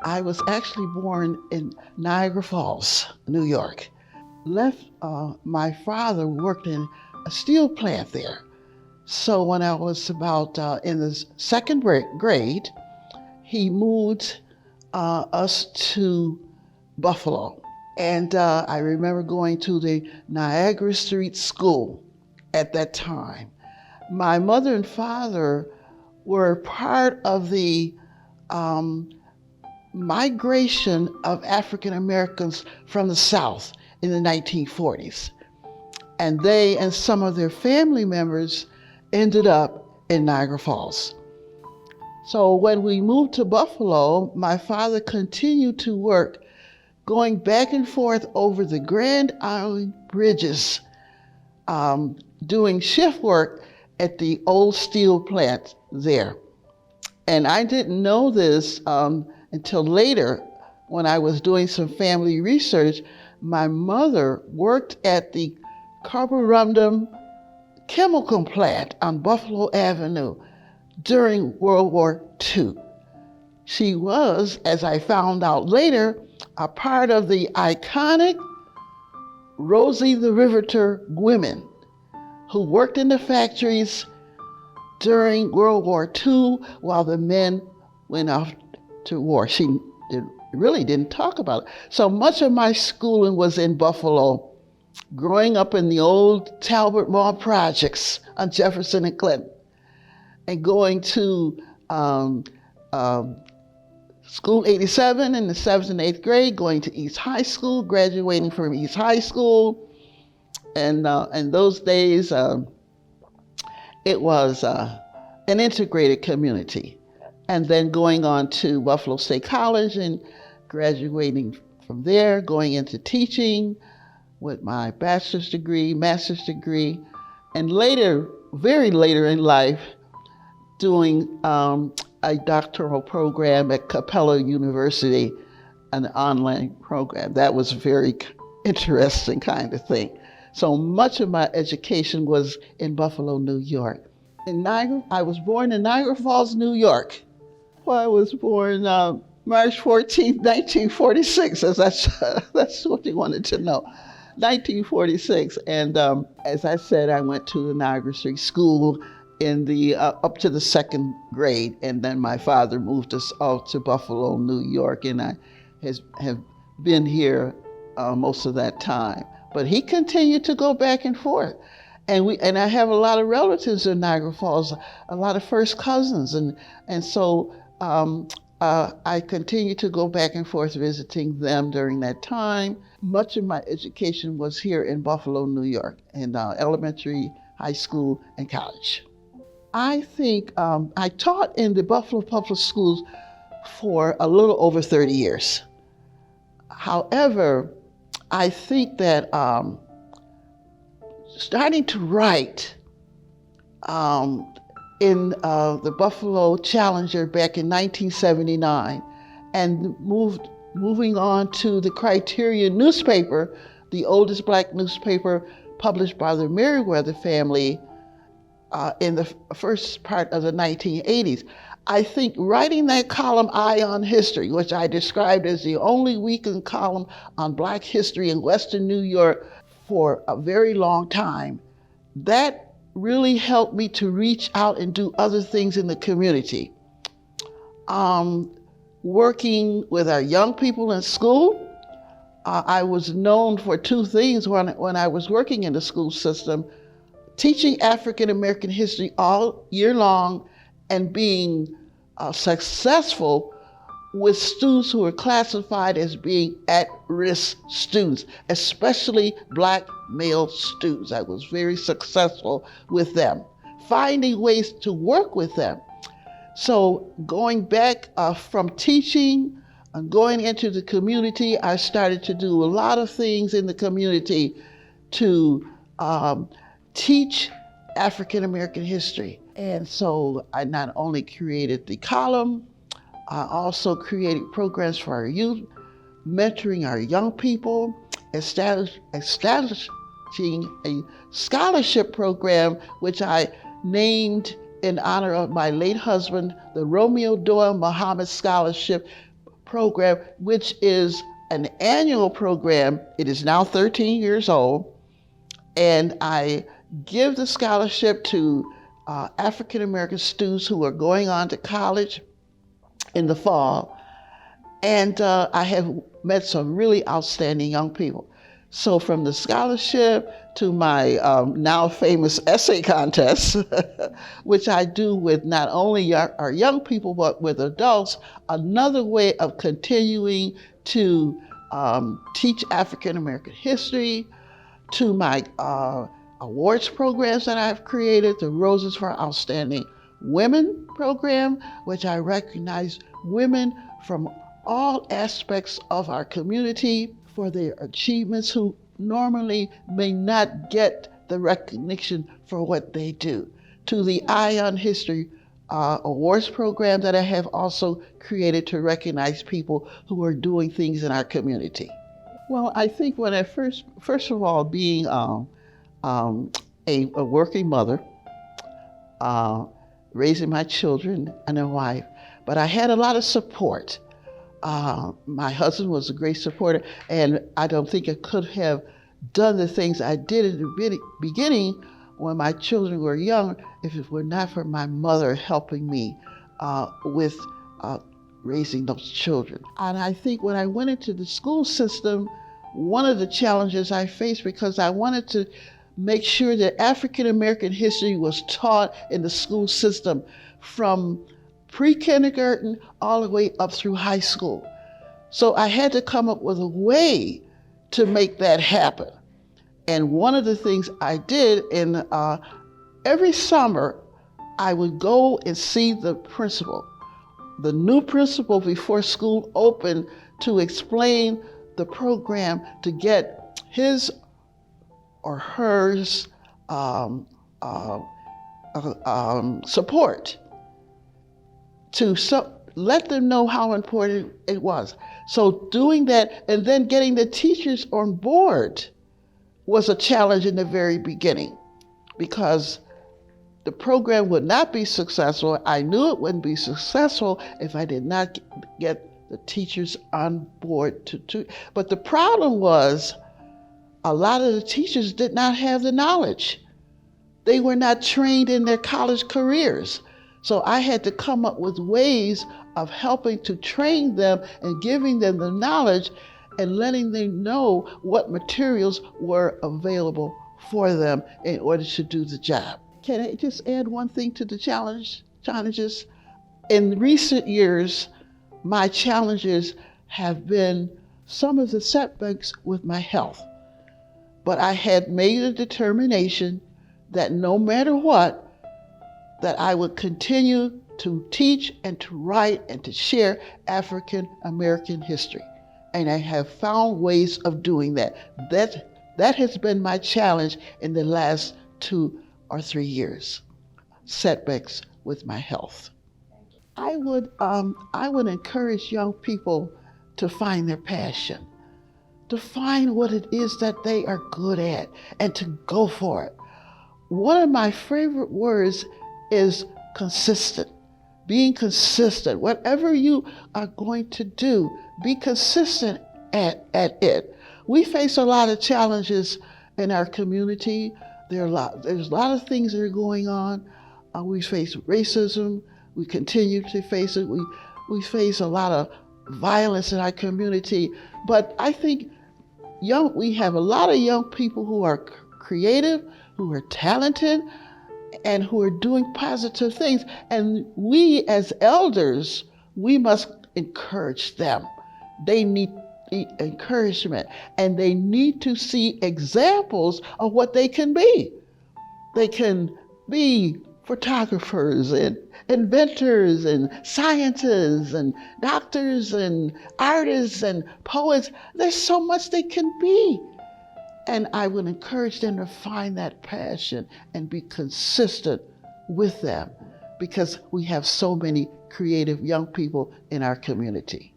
I was actually born in Niagara Falls, New York. My father worked in a steel plant there. So when I was about in the second grade, he moved us to Buffalo. And I remember going to the Niagara Street School at that time. My mother and father were part of the migration of African Americans from the South in the 1940s. And they and some of their family members ended up in Niagara Falls. So when we moved to Buffalo, my father continued to work going back and forth over the Grand Island bridges, doing shift work at the old steel plant there. And I didn't know this until later when I was doing some family research. My mother worked at the carborundum chemical plant on Buffalo Avenue during World War II. She was, as I found out later, a part of the iconic Rosie the Riveter women who worked in the factories during World War II while the men went off to war. She really didn't talk about it. So much of my schooling was in Buffalo, growing up in the old Talbot Mall projects on Jefferson and Clinton, and going to School 87 in the 7th and 8th grade, going to East High School, graduating from East High School. And in those days, it was an integrated community. And then going on to Buffalo State College and graduating from there, going into teaching with my bachelor's degree, master's degree, and later, very later in life, doing a doctoral program at Capella University, an online program. That was a very interesting kind of thing. So much of my education was in Buffalo, New York. I was born in Niagara Falls, New York. Well, I was born March 14, 1946, as that's what you wanted to know. 1946, and as I said, I went to the Niagara Street School in the up to the second grade, and then my father moved us all to Buffalo, New York, and I have been here most of that time. But he continued to go back and forth, and I have a lot of relatives in Niagara Falls, a lot of first cousins, and so I continued to go back and forth visiting them during that time. Much of my education was here in Buffalo, New York, in elementary, high school, and college. I think I taught in the Buffalo Public Schools for a little over 30 years. However, I think that starting to write in the Buffalo Challenger back in 1979 and moving on to the Criterion newspaper, the oldest Black newspaper published by the Meriwether family, in the first part of the 1980s. I think writing that column, Eye on History, which I described as the only weekend column on Black history in Western New York for a very long time, that really helped me to reach out and do other things in the community. Working with our young people in school, I was known for two things when I was working in the school system: teaching African American history all year long and being successful with students who were classified as being at-risk students, especially Black male students. I was very successful with them, finding ways to work with them. So going back from teaching and going into the community, I started to do a lot of things in the community to teach African American history. And so I not only created the column, I also created programs for our youth, mentoring our young people, establishing a scholarship program, which I named in honor of my late husband, the Romeo Doyle Muhammad Scholarship program, which is an annual program. It is now 13 years old, and I give the scholarship to African American students who are going on to college in the fall. And I have met some really outstanding young people. So from the scholarship to my now famous essay contest, which I do with not only our young people, but with adults, another way of continuing to teach African American history, to my awards programs that I've created, the Roses for Outstanding Women program, which I recognize women from all aspects of our community for their achievements who normally may not get the recognition for what they do, to the Ion History Awards program that I have also created to recognize people who are doing things in our community. Well, I think when I first of all, being a working mother, raising my children and a wife, but I had a lot of support. My husband was a great supporter, and I don't think I could have done the things I did in the beginning when my children were young if it were not for my mother helping me with raising those children. And I think when I went into the school system, one of the challenges I faced, because I wanted to make sure that African American history was taught in the school system from pre-kindergarten all the way up through high school. So I had to come up with a way to make that happen. And one of the things I did every summer, I would go and see the principal, the new principal before school opened, to explain the program to get his or hers support, to let them know how important it was. So doing that and then getting the teachers on board was a challenge in the very beginning, because the program would not be successful. I knew it wouldn't be successful if I did not get the teachers on board but the problem was a lot of the teachers did not have the knowledge. They were not trained in their college careers. So I had to come up with ways of helping to train them and giving them the knowledge and letting them know what materials were available for them in order to do the job. Can I just add one thing to the challenges? In recent years, my challenges have been some of the setbacks with my health. But I had made a determination that no matter what, that I would continue to teach and to write and to share African American history. And I have found ways of doing that. That has been my challenge in the last 2 or 3 years, setbacks with my health. I would encourage young people to find their passion, to find what it is that they are good at and to go for it. One of my favorite words is consistent, being consistent. Whatever you are going to do, be consistent at it. We face a lot of challenges in our community. There's a lot of things that are going on. We face racism. We continue to face it. We face a lot of violence in our community. But I think we have a lot of young people who are creative, who are talented, and who are doing positive things. And we as elders, we must encourage them. They need encouragement, and they need to see examples of what they can be. They can be photographers and inventors and scientists and doctors and artists and poets. There's so much they can be. And I would encourage them to find that passion and be consistent with them, because we have so many creative young people in our community.